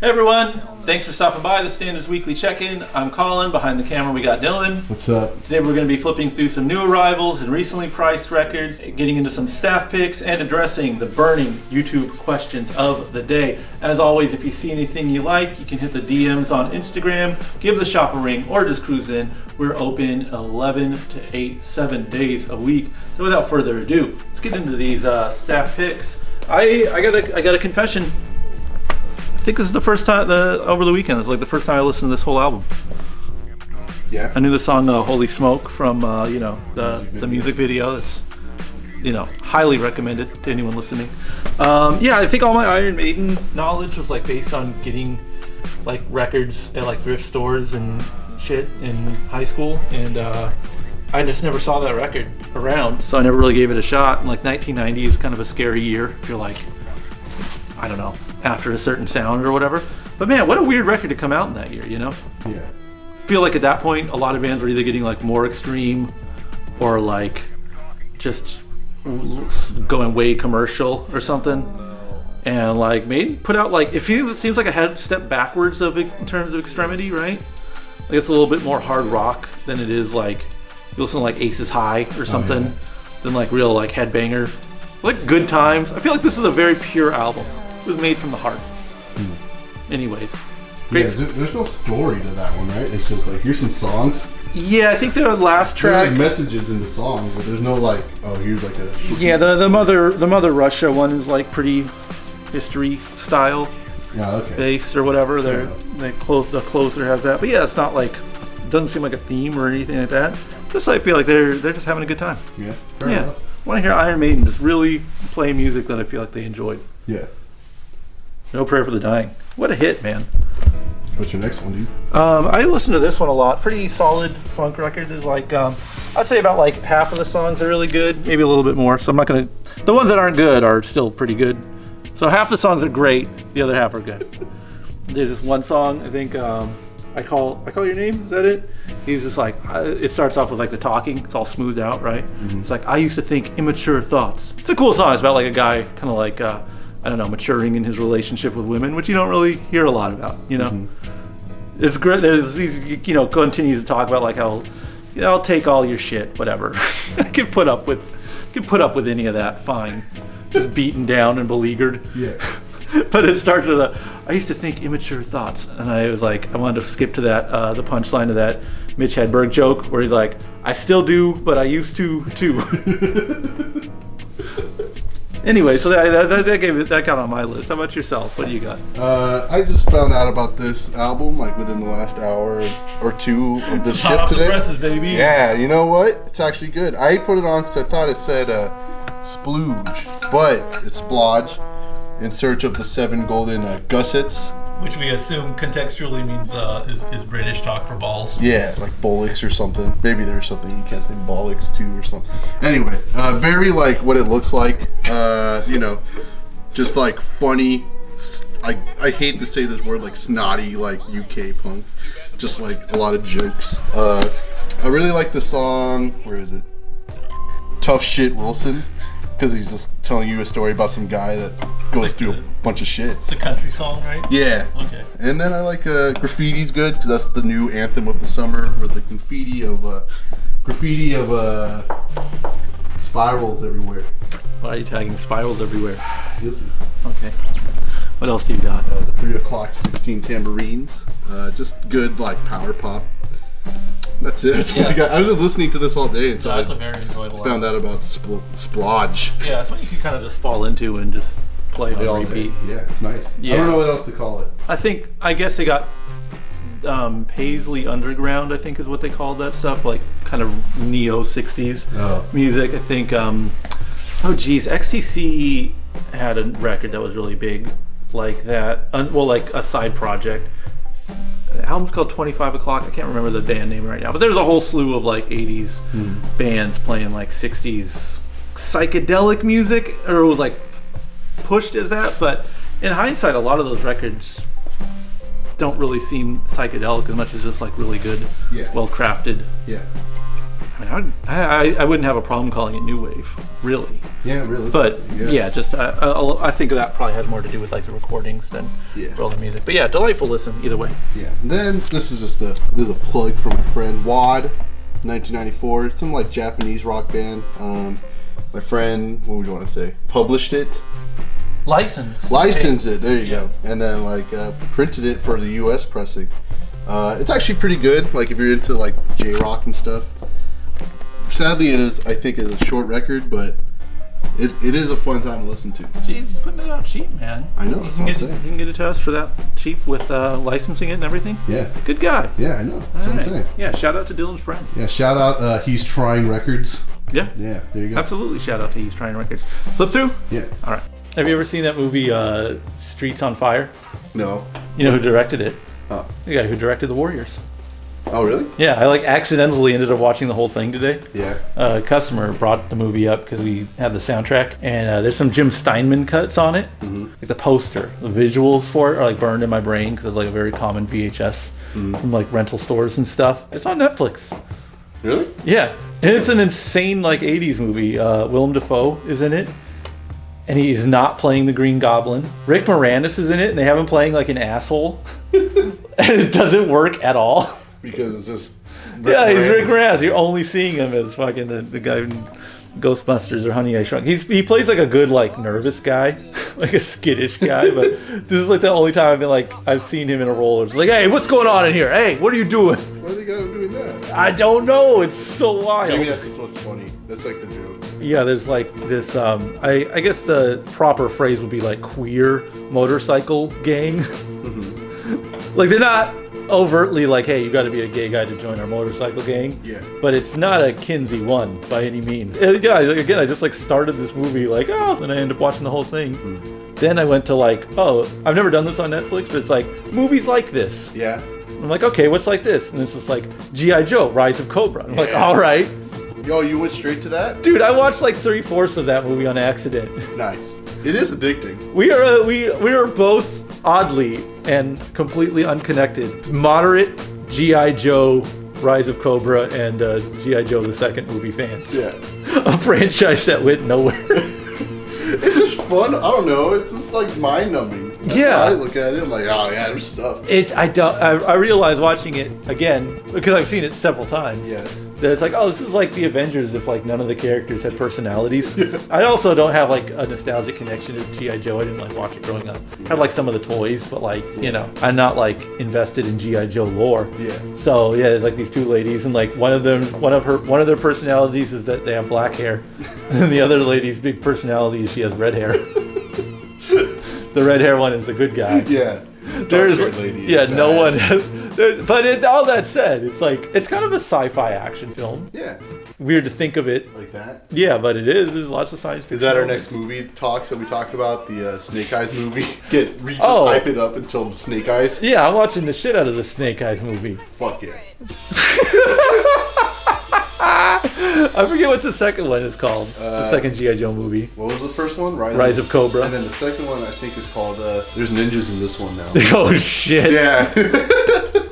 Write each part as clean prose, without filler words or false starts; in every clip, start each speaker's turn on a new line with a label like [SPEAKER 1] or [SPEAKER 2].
[SPEAKER 1] Hey everyone, thanks for stopping by the Standards Weekly Check-In. I'm Colin, behind the camera we got Dylan.
[SPEAKER 2] What's up?
[SPEAKER 1] Today we're going to be flipping through some new arrivals and recently priced records, getting into some staff picks, and addressing the burning YouTube questions of the day. As always, if you see anything you like, you can hit the DMs on Instagram, give the shop a ring, or just cruise in. We're open 11 to 7 days a week. So without further ado, let's get into these staff picks. I got a confession. I think this is the first time over the weekend. It's like the first time I listened to this whole album.
[SPEAKER 2] Yeah.
[SPEAKER 1] I knew the song "Holy Smoke" from the music video. That's highly recommended to anyone listening. I think all my Iron Maiden knowledge was like based on getting like records at like thrift stores and shit in high school, and I just never saw that record around, so I never really gave it a shot. And like 1990 is kind of a scary year if you're like, I don't know, after a certain sound or whatever. But man, what a weird record to come out in that year, you know?
[SPEAKER 2] Yeah.
[SPEAKER 1] I feel like at that point, a lot of bands were either getting like more extreme or like just going way commercial or something. And like Maiden put out like, it seems like a step backwards in terms of extremity, right? Like it's a little bit more hard rock than it is like, you listen to like Aces High or something, than like real like headbanger. Like Good Times. I feel like this is a very pure album. It was made from the heart. Anyways.
[SPEAKER 2] Yeah, there's no story to that one, right? It's just like, here's some songs.
[SPEAKER 1] Yeah, I think the last track.
[SPEAKER 2] There's like messages in the song, but there's no like, oh, here's like a.
[SPEAKER 1] Yeah, the Mother Russia one is like pretty history style.
[SPEAKER 2] Yeah, okay.
[SPEAKER 1] Based or whatever. The closer has that, but yeah, it's not like, it doesn't seem like a theme or anything like that. Just I feel like they're just having a good time.
[SPEAKER 2] Yeah. Fair enough.
[SPEAKER 1] I want to hear Iron Maiden just really play music that I feel like they enjoyed.
[SPEAKER 2] Yeah.
[SPEAKER 1] No Prayer for the Dying. What a hit, man.
[SPEAKER 2] What's your next one, dude?
[SPEAKER 1] I listen to this one a lot. Pretty solid funk record. There's like, I'd say about like half of the songs are really good, maybe a little bit more. So I'm not gonna. The ones that aren't good are still pretty good. So half the songs are great. The other half are good. There's this one song I think. I call your name. Is that it? He's just like, it starts off with like the talking. It's all smoothed out, right? Mm-hmm. It's like, I used to think immature thoughts. It's a cool song. It's about like a guy kind of like, I don't know, maturing in his relationship with women, which you don't really hear a lot about, you know? Mm-hmm. It's great. Continues to talk about like how, I'll take all your shit, whatever. I can put up with any of that, fine. Just beaten down and beleaguered.
[SPEAKER 2] Yeah.
[SPEAKER 1] But it starts with I used to think immature thoughts, and I was like, I wanted to skip to that, the punchline of that Mitch Hedberg joke where he's like, I still do, but I used to too. Anyway, so that got on my list. How about yourself? What do you got?
[SPEAKER 2] I just found out about this album like within the last hour or two of this shift today.
[SPEAKER 1] Presses, baby.
[SPEAKER 2] Yeah, you know what? It's actually good. I put it on because I thought it said splooge, but it's splodge. In search of the 7 golden gussets.
[SPEAKER 1] Which we assume contextually means is British talk for balls.
[SPEAKER 2] Yeah, like bollocks or something. Maybe there's something you can't say bollocks to or something. Anyway, very like what it looks like. Just like funny. I hate to say this word, like snotty, like UK punk. Just like a lot of jokes. I really like the song. Where is it? Tough Shit Wilson. Because he's just telling you a story about some guy that goes through a bunch of shit.
[SPEAKER 1] It's a country song, right?
[SPEAKER 2] Yeah.
[SPEAKER 1] Okay.
[SPEAKER 2] And then I like Graffiti's good because that's the new anthem of the summer, where the graffiti of spirals everywhere.
[SPEAKER 1] Why are you tagging spirals everywhere?
[SPEAKER 2] You'll see.
[SPEAKER 1] Okay. What else do you got?
[SPEAKER 2] The 3 o'clock 16 tambourines. Just good like power pop. That's it. That's all I got. I was listening to this all day until
[SPEAKER 1] that's a very enjoyable
[SPEAKER 2] found out about splodge.
[SPEAKER 1] Yeah, it's what you can kind of just fall into and just play on repeat.
[SPEAKER 2] Yeah, it's nice. Yeah. I don't know what else to call it.
[SPEAKER 1] I guess they got Paisley Underground, I think is what they called that stuff, like kind of neo 60s music. I think XTC had a record that was really big like that. Like a side project. The album's called 25 O'Clock. I can't remember the band name right now, but there's a whole slew of like 80s bands playing like 60s psychedelic music, or it was like pushed as that. But in hindsight, a lot of those records don't really seem psychedelic as much as just like really good, well crafted.
[SPEAKER 2] Yeah.
[SPEAKER 1] I I wouldn't have a problem calling it new wave, really.
[SPEAKER 2] Yeah, really.
[SPEAKER 1] But yeah, just I think that probably has more to do with like the recordings than all the music. But yeah, delightful listen either way.
[SPEAKER 2] Yeah. And then this is a plug for my friend Wad, 1994. It's some like Japanese rock band. My friend, what would you want to say? Published it.
[SPEAKER 1] Licensed
[SPEAKER 2] it. There you go. And then like printed it for the U.S. pressing. It's actually pretty good. Like if you're into like J-rock and stuff. Sadly, I think it's a short record, but it is a fun time to listen to.
[SPEAKER 1] Jeez, he's putting it out cheap, man.
[SPEAKER 2] I know.
[SPEAKER 1] You can get it to us for that cheap with licensing it and everything.
[SPEAKER 2] Yeah.
[SPEAKER 1] Good guy.
[SPEAKER 2] Yeah, I know. That's what I'm saying.
[SPEAKER 1] Yeah, shout out to Dylan's friend.
[SPEAKER 2] Yeah, shout out. He's Trying Records.
[SPEAKER 1] Yeah.
[SPEAKER 2] Yeah, there you go.
[SPEAKER 1] Absolutely, shout out to He's Trying Records. Flip through?
[SPEAKER 2] Yeah.
[SPEAKER 1] All right. Have you ever seen that movie Streets on Fire?
[SPEAKER 2] No.
[SPEAKER 1] You know who directed it?
[SPEAKER 2] Oh.
[SPEAKER 1] The guy who directed The Warriors.
[SPEAKER 2] Oh, really?
[SPEAKER 1] Yeah, I like accidentally ended up watching the whole thing today.
[SPEAKER 2] Yeah.
[SPEAKER 1] A customer brought the movie up because we had the soundtrack, and there's some Jim Steinman cuts on it. Mm-hmm. Like the poster, the visuals for it are like burned in my brain because it's like a very common VHS from like rental stores and stuff. It's on Netflix.
[SPEAKER 2] Really?
[SPEAKER 1] Yeah, and it's an insane like 80s movie. Willem Dafoe is in it, and he's not playing the Green Goblin. Rick Moranis is in it, and they have him playing like an asshole, and it doesn't work at all.
[SPEAKER 2] Because it's just
[SPEAKER 1] he's Rick Moranis. You're only seeing him as fucking the guy from Ghostbusters or Honey I Shrunk. He plays like a good like nervous guy, like a skittish guy. But this is like the only time I've seen him in a role. It's like, hey, what's going on in here? Hey, what are you doing?
[SPEAKER 2] Why they got him doing that?
[SPEAKER 1] I don't know. It's so wild.
[SPEAKER 2] Maybe that's just what's funny. That's like the joke.
[SPEAKER 1] Yeah, there's like this. I guess the proper phrase would be like queer motorcycle gang. Like they're not overtly like, hey, you got to be a gay guy to join our motorcycle gang.
[SPEAKER 2] Yeah.
[SPEAKER 1] But it's not a Kinsey one by any means. Yeah, again, I just like started this movie like, and I ended up watching the whole thing. Then I went to like, I've never done this on Netflix, but it's like movies like this.
[SPEAKER 2] Yeah.
[SPEAKER 1] I'm like, okay, what's like this? And it's just like G.I. Joe, Rise of Cobra. I'm like, all right.
[SPEAKER 2] Yo, you went straight to that?
[SPEAKER 1] Dude, I watched like 3/4 of that movie on accident.
[SPEAKER 2] Nice. It is addicting.
[SPEAKER 1] We are both oddly and completely unconnected. Moderate G.I. Joe, Rise of Cobra, and G.I. Joe the second movie fans.
[SPEAKER 2] Yeah.
[SPEAKER 1] A franchise that went nowhere.
[SPEAKER 2] It's just fun. I don't know. It's just like mind numbing. That's how I look at it. I'm like, oh yeah, there's stuff.
[SPEAKER 1] I realized watching it again because I've seen it several times.
[SPEAKER 2] Yes.
[SPEAKER 1] That it's like, this is like the Avengers if like none of the characters had personalities. Yeah. I also don't have like a nostalgic connection to G.I. Joe. I didn't like watch it growing up. I had like some of the toys, but like I'm not like invested in G.I. Joe lore.
[SPEAKER 2] Yeah.
[SPEAKER 1] So yeah, there's like these two ladies, and like one of their personalities is that they have black hair, and the other lady's big personality is she has red hair. The red hair one is the good guy.
[SPEAKER 2] Yeah.
[SPEAKER 1] There's no one has. But all that said, it's like it's kind of a sci-fi action film.
[SPEAKER 2] Yeah.
[SPEAKER 1] Weird to think of it
[SPEAKER 2] like that.
[SPEAKER 1] Yeah, but it is. There's lots of science fiction.
[SPEAKER 2] Is that our next movie talks that we talked about? The Snake Eyes movie. Hype it up until Snake Eyes.
[SPEAKER 1] Yeah, I'm watching the shit out of the Snake Eyes movie.
[SPEAKER 2] Fuck yeah.
[SPEAKER 1] I forget what the second one is called. The second G.I. Joe movie.
[SPEAKER 2] What was the first one?
[SPEAKER 1] Rise of Cobra.
[SPEAKER 2] And then the second one I think is called there's ninjas in this one now.
[SPEAKER 1] Oh shit.
[SPEAKER 2] Yeah.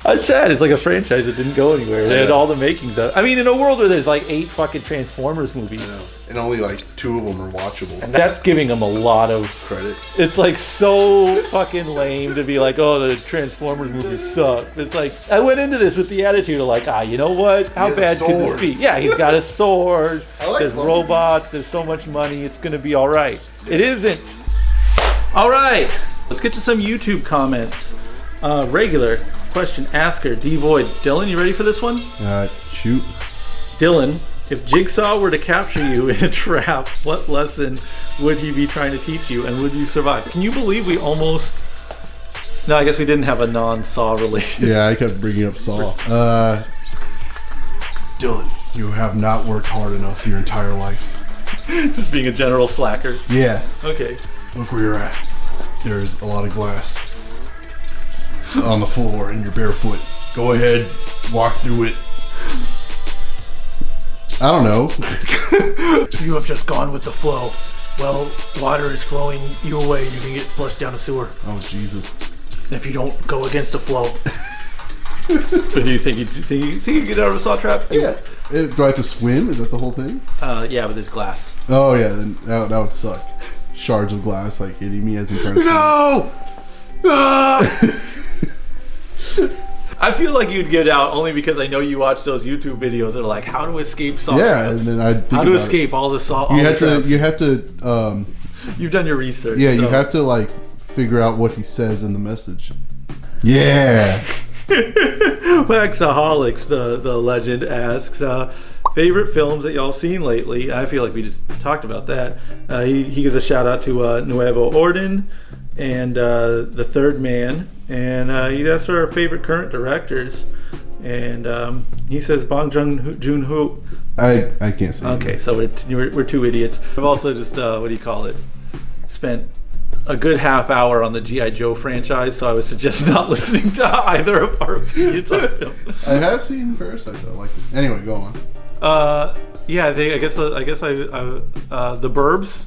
[SPEAKER 1] That's sad. It's like a franchise that didn't go anywhere. They had all the makings of it. I mean, in a world where there's like 8 fucking Transformers movies.
[SPEAKER 2] And only like 2 of them are watchable.
[SPEAKER 1] And that's giving them a lot of
[SPEAKER 2] credit.
[SPEAKER 1] It's like so fucking lame to be like, the Transformers movies suck. It's like, I went into this with the attitude of like, you know what? How bad could this be? Yeah, he's got a sword. There's robots. There's so much money. It's going to be all right. It isn't. All right. Let's get to some YouTube comments. Regular question asker, D Void. Dylan, you ready for this one?
[SPEAKER 2] Shoot.
[SPEAKER 1] Dylan, if Jigsaw were to capture you in a trap, what lesson would he be trying to teach you, and would you survive? Can you believe we almost... No, I guess we didn't have a non-Saw related.
[SPEAKER 2] Yeah, I kept bringing up Saw. Dylan, you have not worked hard enough your entire life.
[SPEAKER 1] Just being a general slacker.
[SPEAKER 2] Yeah.
[SPEAKER 1] Okay.
[SPEAKER 2] Look where you're at. There's a lot of glass on the floor and you're barefoot. Go ahead, walk through it. I don't know.
[SPEAKER 1] You have just gone with the flow. Well, water is flowing you away. You can get flushed down a sewer.
[SPEAKER 2] Oh, Jesus.
[SPEAKER 1] If you don't go against the flow. So do you think you can get out of a saw trap?
[SPEAKER 2] Yeah. Do I have to swim? Is that the whole thing?
[SPEAKER 1] Yeah, but there's glass.
[SPEAKER 2] Oh yeah, then that would suck. Shards of glass like hitting me as I'm trying to swim.
[SPEAKER 1] No! I feel like you'd get out only because I know you watch those YouTube videos that are like how to escape saw
[SPEAKER 2] Yeah,
[SPEAKER 1] traps.
[SPEAKER 2] and then I
[SPEAKER 1] how to escape all the saw.
[SPEAKER 2] You have to.
[SPEAKER 1] You've done your research.
[SPEAKER 2] Yeah,
[SPEAKER 1] so.
[SPEAKER 2] you have to like figure out what he says in the message. Yeah.
[SPEAKER 1] Waxaholics, the legend asks, favorite films that y'all seen lately. I feel like we just talked about that. He gives a shout out to Nuevo Orden and The Third Man, and he asks for our favorite current directors, and he says Bong Joon-ho.
[SPEAKER 2] I can't say.
[SPEAKER 1] Okay,
[SPEAKER 2] that.
[SPEAKER 1] so we're two idiots. I've also just what do you call it? Spent a good half hour on the G.I. Joe franchise, so I would suggest not listening to either of our opinions on film.
[SPEAKER 2] I have seen Parasite though. Like anyway, go on.
[SPEAKER 1] Yeah, I guess The Burbs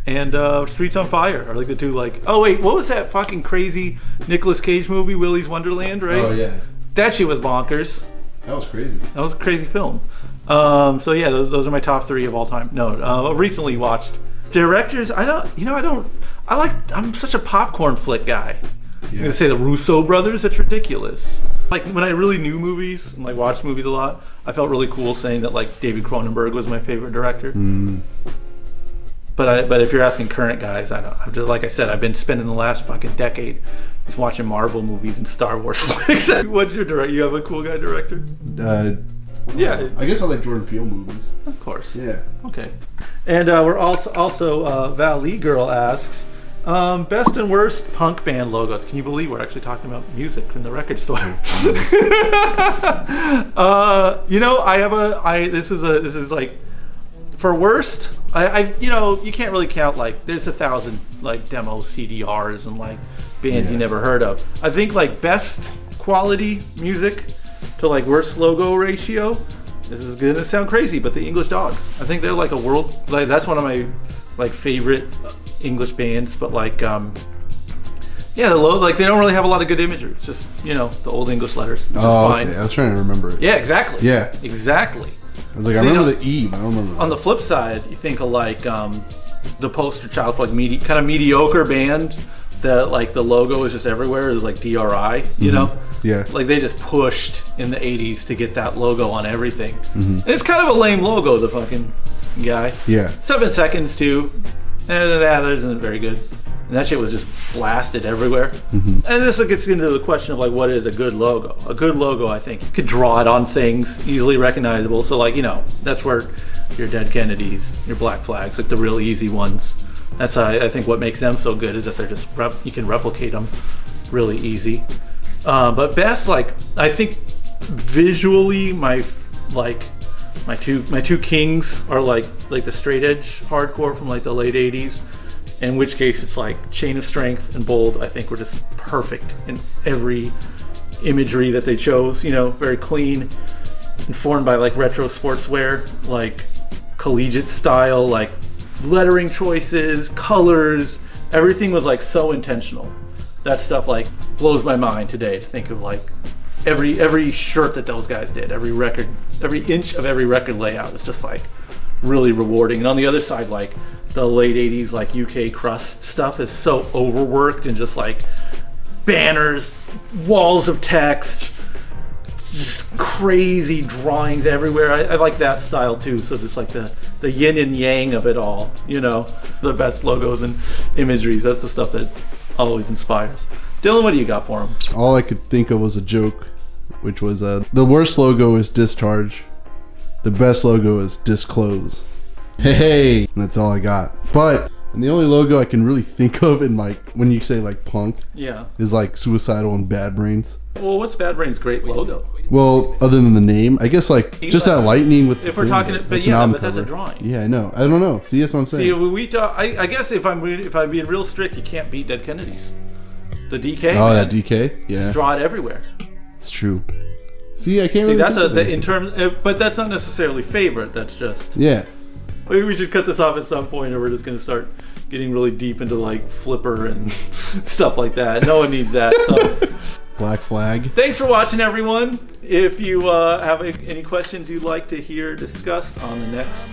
[SPEAKER 1] and Streets on Fire are like the two. Like, oh wait, what was that fucking crazy Nicolas Cage movie, Willy's Wonderland? Right?
[SPEAKER 2] Oh yeah.
[SPEAKER 1] That shit was bonkers.
[SPEAKER 2] That was crazy.
[SPEAKER 1] That was a crazy film. So yeah, those are my top 3 of all time. No, recently watched. Directors, I'm such a popcorn flick guy.
[SPEAKER 2] Yeah.
[SPEAKER 1] I'm gonna say the Russo brothers. That's ridiculous. Like when I really knew movies and like watched movies a lot, I felt really cool saying that like David Cronenberg was my favorite director. But if you're asking current guys, I don't. I'm just like I said, I've been spending the last fucking decade just watching Marvel movies and Star Wars flicks. What's your director? You have a cool guy director? Yeah,
[SPEAKER 2] I guess I like Jordan Peele movies.
[SPEAKER 1] Of course.
[SPEAKER 2] Yeah.
[SPEAKER 1] Okay. And we're also Val Lee Girl asks, best and worst punk band logos. Can you believe we're actually talking about music from the record store? This is like for worst. You can't really count like there's 1,000 like demo CDRs and like bands you never heard of. I think like best quality music to like worst logo ratio. This is gonna sound crazy, but the English Dogs. I think they're like a world. Like that's one of my like favorite English bands. But like, they don't really have a lot of good imagery. It's just the old English letters. Which is fine.
[SPEAKER 2] Okay. I was trying to remember it.
[SPEAKER 1] Yeah, exactly.
[SPEAKER 2] Yeah,
[SPEAKER 1] exactly.
[SPEAKER 2] I was like, I remember the E, but I don't remember.
[SPEAKER 1] On the flip side, you think of like the poster child for like kind of mediocre band. That like the logo is just everywhere. It was like DRI,
[SPEAKER 2] Yeah.
[SPEAKER 1] Like they just pushed in the 80s to get that logo on everything. And it's kind of a lame logo, the fucking guy.
[SPEAKER 2] Yeah.
[SPEAKER 1] 7 Seconds too. That isn't very good. And that shit was just blasted everywhere. And this gets into the question of like what is a good logo? A good logo, I think, you could draw it on things, easily recognizable. So like, that's where your Dead Kennedys, your Black Flags, like the real easy ones. That's I think what makes them so good is that they're just you can replicate them really easy. But best, like I think visually my two kings are like the straight edge hardcore from like the late 80s. In which case it's like Chain of Strength and Bold. I think were just perfect in every imagery that they chose. Very clean, informed by like retro sportswear, like collegiate style, like lettering choices, colors, everything was like so intentional. That stuff like blows my mind today to think of like every shirt that those guys did, every record, every inch of every record layout is just like really rewarding. And on the other side, like the late 80s like UK crust stuff is so overworked and just like banners, walls of text, just crazy drawings everywhere. I like that style too. So just like the yin and yang of it all, the best logos and imageries. That's the stuff that always inspires. Dylan, what do you got for him?
[SPEAKER 2] All I could think of was a joke, which was the worst logo is Discharge. The best logo is Disclose. Hey, and that's all I got. But and the only logo I can really think of in like when you say like punk, is like Suicidal and Bad Brains.
[SPEAKER 1] Well, what's Bad Brains' great logo?
[SPEAKER 2] Well, other than the name, I guess like just that lightning with.
[SPEAKER 1] If we're talking, but that's a drawing.
[SPEAKER 2] Yeah, I know. I don't know. See, that's what I'm saying.
[SPEAKER 1] See, I guess if I'm being real strict, you can't beat Dead Kennedys. The DK.
[SPEAKER 2] Oh, that DK. Yeah.
[SPEAKER 1] Just draw it everywhere.
[SPEAKER 2] It's true. See, I can't.
[SPEAKER 1] See,
[SPEAKER 2] really
[SPEAKER 1] that's in terms, but that's not necessarily favorite. That's just.
[SPEAKER 2] Yeah.
[SPEAKER 1] Maybe we should cut this off at some point, or we're just gonna start getting really deep into like Flipper and stuff like that. No one needs that. So,
[SPEAKER 2] Black Flag.
[SPEAKER 1] Thanks for watching, everyone. If you have any questions you'd like to hear discussed on the next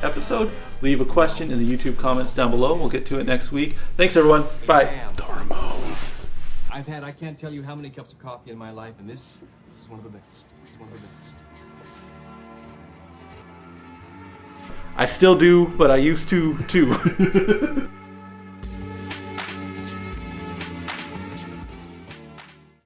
[SPEAKER 1] episode, leave a question in the YouTube comments down below. We'll get to it next week. Thanks, everyone. Bye.
[SPEAKER 2] Dormones.
[SPEAKER 3] I can't tell you how many cups of coffee in my life, and this is one of the best. It's one of the best.
[SPEAKER 1] I still do, but I used to too.